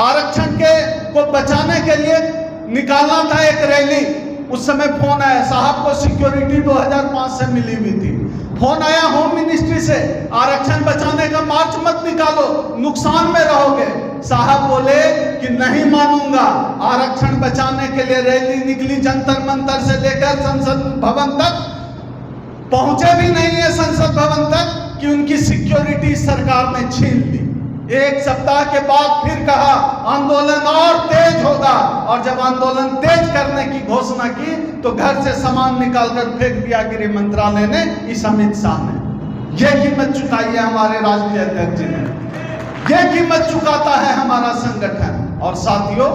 आरक्षण को बचाने के लिए निकालना था एक रैली। उस समय फोन आया, साहब को सिक्योरिटी 2005 से मिली हुई थी। फोन आया होम मिनिस्ट्री से, आरक्षण बचाने का मार्च मत निकालो, नुकसान में रहोगे। साहब बोले कि नहीं मानूंगा। आरक्षण बचाने के लिए रैली निकली, जंतर मंतर से लेकर संसद भवन तक, पहुंचे भी नहीं है संसद भवन तक कि उनकी सिक्योरिटी सरकार ने छीन ली। एक सप्ताह के बाद फिर कहा आंदोलन और तेज होगा, और जब आंदोलन तेज करने की घोषणा की तो घर से सामान निकालकर फेंक दिया गृह मंत्रालय ने, इस अमित शाह ने। यह कीमत चुकाई है हमारे राष्ट्रीय अध्यक्ष जी ने, यह कीमत चुकाता है हमारा संगठन। और साथियों,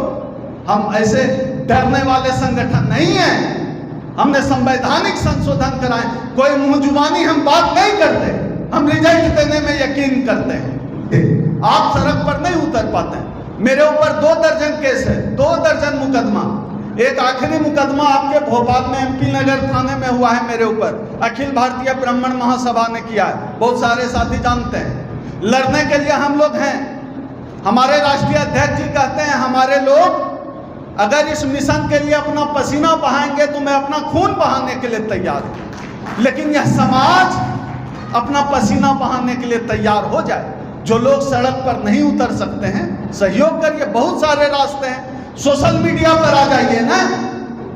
हम ऐसे डरने वाले संगठन नहीं है। हमने संवैधानिक संशोधन कराए, कोई मुंह जुबानी हम बात नहीं करते, हम रिजल्ट देने में यकीन करते हैं। आप सड़क पर नहीं उतर पाते हैं। मेरे ऊपर 2 दर्जन केस है, 2 दर्जन मुकदमा। एक आखिरी मुकदमा आपके भोपाल में MP नगर थाने में हुआ है मेरे ऊपर, अखिल भारतीय ब्राह्मण महासभा ने किया है, बहुत सारे साथी जानते हैं। लड़ने के लिए हम लोग हैं। हमारे राष्ट्रीय अध्यक्ष जी कहते हैं हमारे लोग अगर इस मिशन के लिए अपना पसीना बहाएंगे तो मैं अपना खून बहाने के लिए तैयार हूं। लेकिन यह समाज अपना पसीना बहाने के लिए तैयार हो जाए। जो लोग सड़क पर नहीं उतर सकते हैं, सहयोग करिए, बहुत सारे रास्ते हैं। सोशल मीडिया पर आ जाइए ना,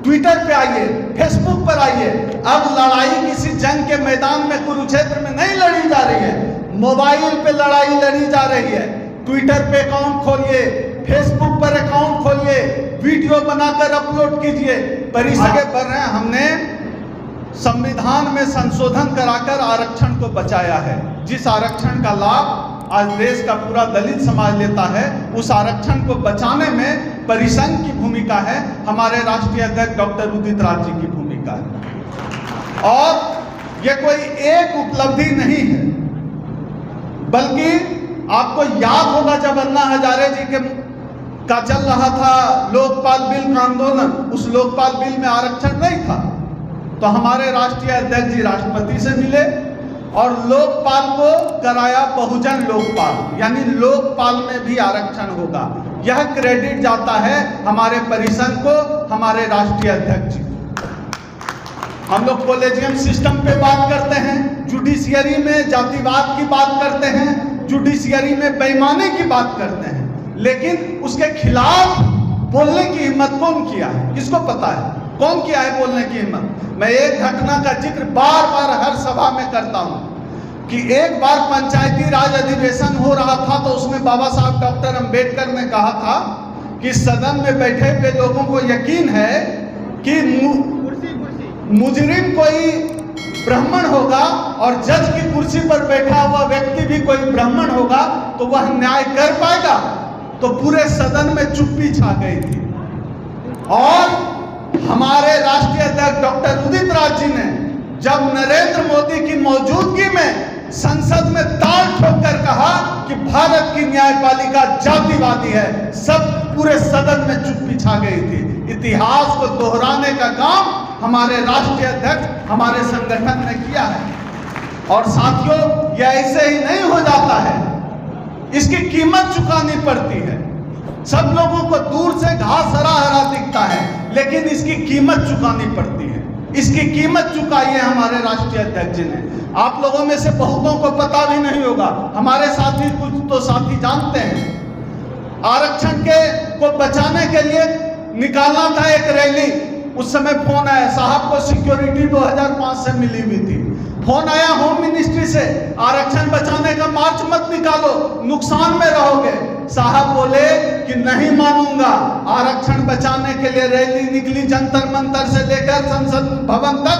ट्विटर पे आइए, फेसबुक पर आइए। अब लड़ाई किसी जंग के मैदान में कुरुक्षेत्र में नहीं लड़ी जा रही है, मोबाइल पे लड़ाई लड़ी जा रही है। ट्विटर पे अकाउंट खोलिए, फेसबुक पर अकाउंट खोलिए, वीडियो बनाकर अपलोड कीजिए। परिसर बढ़ रहे हैं। हमने संविधान में संशोधन कराकर आरक्षण को बचाया है। जिस आरक्षण का लाभ आज देश का पूरा दलित समाज लेता है, उस आरक्षण को बचाने में परिसंघ की भूमिका है, हमारे राष्ट्रीय अध्यक्ष डॉक्टर उदित राज जी की भूमिका है। और यह कोई एक उपलब्धि नहीं है, बल्कि आपको याद होगा जब अन्ना हजारे जी का चल रहा था लोकपाल बिल का आंदोलन, उस लोकपाल बिल में आरक्षण नहीं था, तो हमारे राष्ट्रीय अध्यक्ष जी राष्ट्रपति से मिले और लोकपाल को कराया बहुजन लोकपाल, यानी लोकपाल में भी आरक्षण होगा। यह क्रेडिट जाता है हमारे परिसंघ को, हमारे राष्ट्रीय अध्यक्ष जी। हम लोग कॉलेजियम सिस्टम पे बात करते हैं, जुडिशियरी में जातिवाद की बात करते हैं, जुडिशियरी में बेईमानी की बात करते हैं, लेकिन उसके खिलाफ बोलने की हिम्मत कौन किया है? किसको पता है कौन किया है बोलने की हिम्मत? मैं एक घटना का जिक्र बार बार हर सभा में करता हूं कि एक बार पंचायती राज अधिवेशन हो रहा था, तो उसमें बाबा साहब डॉक्टर अंबेडकर ने कहा था कि सदन में बैठे हुए लोगों को यकीन है कि मुजरिम कोई ब्राह्मण होगा और जज की कुर्सी पर बैठा हुआ व्यक्ति भी कोई ब्राह्मण होगा तो वह न्याय कर पाएगा। तो पूरे सदन में चुप्पी छा गई थी। और हमारे राष्ट्रीय अध्यक्ष डॉक्टर उदित राज जी ने जब नरेंद्र मोदी की मौजूदगी में संसद में ताल ठोककर कहा कि भारत की न्यायपालिका जातिवादी है, सब पूरे सदन में चुप्पी छा गई थी। इतिहास को दोहराने का काम हमारे राष्ट्रीय अध्यक्ष, हमारे संगठन ने किया है। और साथियों, यह ऐसे ही नहीं हो जाता है, इसकी कीमत चुकानी पड़ती है। सब लोगों को दूर से घास हरा हरा दिखता है, लेकिन इसकी कीमत चुकानी पड़ती है। इसकी कीमत चुकाई है हमारे राष्ट्रीय अध्यक्ष जी ने। आप लोगों में से बहुतों को पता भी नहीं होगा, हमारे साथी कुछ तो साथी जानते हैं। आरक्षण को बचाने के लिए निकालना था एक रैली। उस समय फोन आया, साहब को सिक्योरिटी 2005 से मिली हुई थी। फोन आया होम मिनिस्ट्री से, आरक्षण बचाने का मार्च मत निकालो, नुकसान में रहोगे। साहब बोले कि नहीं मानूंगा। आरक्षण बचाने के लिए रैली निकली, जंतर मंतर से लेकर संसद भवन तक,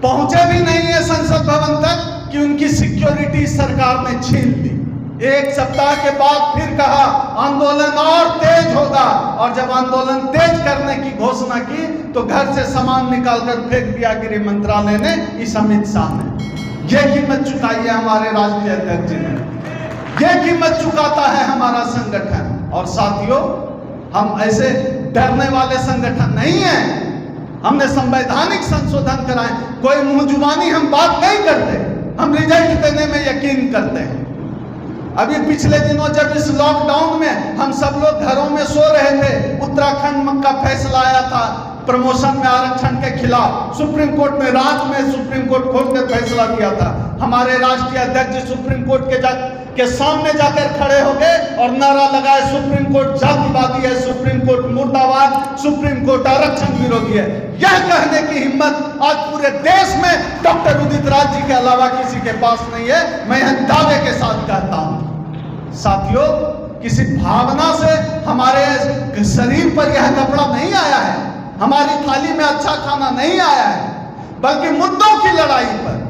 पहुंचे भी नहीं है संसद भवन तक कि उनकी सिक्योरिटी सरकार ने छीन ली। एक सप्ताह के बाद फिर कहा आंदोलन और तेज होगा, और जब आंदोलन तेज करने की घोषणा की तो घर से सामान निकालकर फेंक दिया गृह मंत्रालय ने, इस अमित शाह ने। यह कीमत चुकाई है हमारे राष्ट्रीय अध्यक्ष जी ने, यह कीमत चुकाता है हमारा संगठन। और साथियों, हम ऐसे डरने वाले संगठन नहीं है। हमने संवैधानिक संशोधन कराए, कोई मुंह जुबानी हम बात नहीं करते, हम रिजल्ट देने में यकीन करते हैं। अभी पिछले दिनों जब इस लॉकडाउन में हम सब लोग घरों में सो रहे थे, उत्तराखंड का फैसला आया था प्रमोशन में आरक्षण के खिलाफ। सुप्रीम कोर्ट में रात में सुप्रीम कोर्ट खोल कर फैसला दिया था। हमारे राष्ट्रीय अध्यक्ष सुप्रीम कोर्ट के सामने जाकर खड़े हो गए और नारा लगाए, सुप्रीम कोर्ट जातिवादी है, सुप्रीम कोर्ट मुर्दाबाद, सुप्रीम कोर्ट आरक्षण विरोधी है। यह कहने की हिम्मत आज पूरे देश में डॉक्टर उदित राज जी के अलावा किसी के पास नहीं है। मैं यह दावे के साथ कहता हूं। साथियों, किसी भावना से हमारे शरीर पर यह कपड़ा नहीं आया है, हमारी थाली में अच्छा खाना नहीं आया है, बल्कि मुद्दों की लड़ाई पर,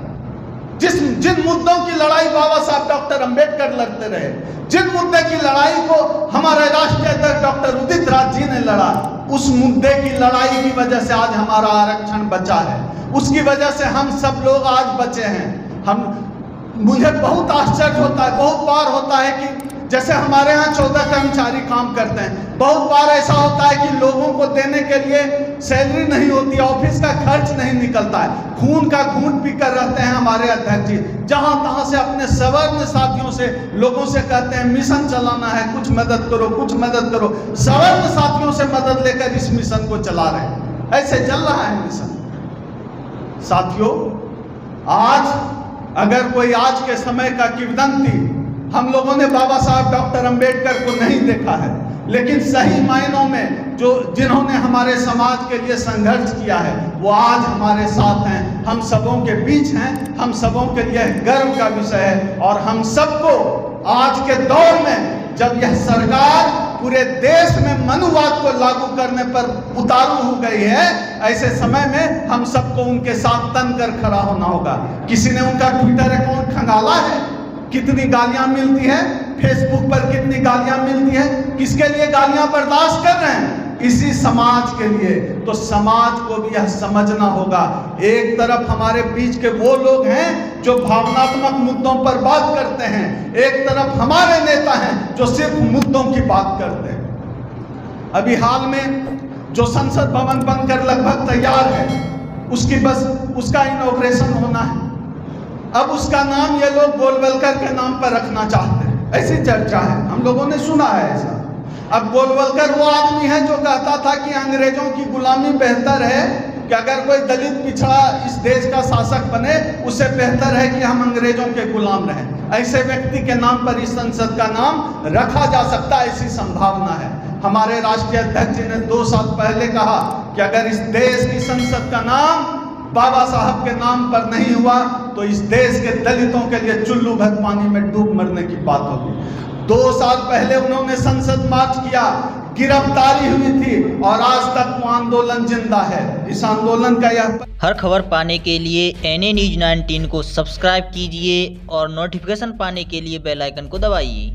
जिन मुद्दों की लड़ाई बाबा साहब डॉक्टर अंबेडकर लड़ते रहे, जिन मुद्दे की लड़ाई को हमारे राष्ट्रीय अध्यक्ष डॉक्टर उदित राज जी ने लड़ा, उस मुद्दे की लड़ाई की वजह से आज हमारा आरक्षण बचा है। उसकी वजह से हम सब लोग आज बचे हैं। मुझे बहुत आश्चर्य होता है, बहुत बार होता है कि जैसे हमारे यहाँ 14 कर्मचारी काम करते हैं, बहुत बार ऐसा होता है कि लोगों को देने के लिए सैलरी नहीं होती, ऑफिस का खर्च नहीं निकलता है, खून का घूंट पीकर रहते हैं हमारे अध्यक्ष जी। जहां तहां से अपने सवर्ण साथियों से, लोगों से कहते हैं मिशन चलाना है, कुछ मदद करो, कुछ मदद करो। सवर्ण साथियों से मदद लेकर इस मिशन को चला रहे हैं। ऐसे चल रहा है मिशन। साथियों, आज अगर कोई आज के समय का किंवदंती, हम लोगों ने बाबा साहब डॉक्टर अंबेडकर को नहीं देखा है, लेकिन सही मायनों में जिन्होंने हमारे समाज के लिए संघर्ष किया है, वो आज हमारे साथ हैं, हम सबों के बीच हैं। हम सबों के लिए गर्व का विषय है। और हम सबको आज के दौर में जब यह सरकार पूरे देश में मनुवाद को लागू करने पर उतारू हो गई है, ऐसे समय में हम सबको उनके साथ तन कर खड़ा होना होगा। किसी ने उनका ट्विटर अकाउंट खंगाला है, कितनी गालियां मिलती है, फेसबुक पर कितनी गालियां मिलती है, किसके लिए गालियां बर्दाश्त कर रहे हैं? इसी समाज के लिए। तो समाज को भी यह समझना होगा, एक तरफ हमारे बीच के वो लोग हैं जो भावनात्मक मुद्दों पर बात करते हैं, एक तरफ हमारे नेता हैं जो सिर्फ मुद्दों की बात करते हैं। अभी हाल में जो संसद भवन बनकर लगभग तैयार है, उसका इनॉग्रेशन होना है। अब उसका नाम ये लोग गोलवलकर के नाम पर रखना चाहते हैं, ऐसी चर्चा है, हम लोगों ने सुना है ऐसा। अब गोलवलकर वो आदमी है जो कहता था कि अंग्रेजों की गुलामी बेहतर है, कि अगर कोई दलित पिछड़ा इस देश का शासक बने, उससे बेहतर है कि हम अंग्रेजों के गुलाम रहें। ऐसे व्यक्ति के नाम पर इस संसद का नाम रखा जा सकता है, ऐसी संभावना है। हमारे राष्ट्रीय अध्यक्ष जी ने 2 साल पहले कहा कि अगर इस देश की संसद का नाम बाबा साहब के नाम पर नहीं हुआ तो इस देश के दलितों के लिए चुल्लू भर पानी में डूब मरने की बात होगी। 2 साल पहले उन्होंने संसद मार्च किया, गिरफ्तारी हुई थी और आज तक वो आंदोलन जिंदा है। इस आंदोलन का यह हर खबर पाने के लिए NA News 19 को सब्सक्राइब कीजिए और नोटिफिकेशन पाने के लिए बेल आइकन को दबाइए।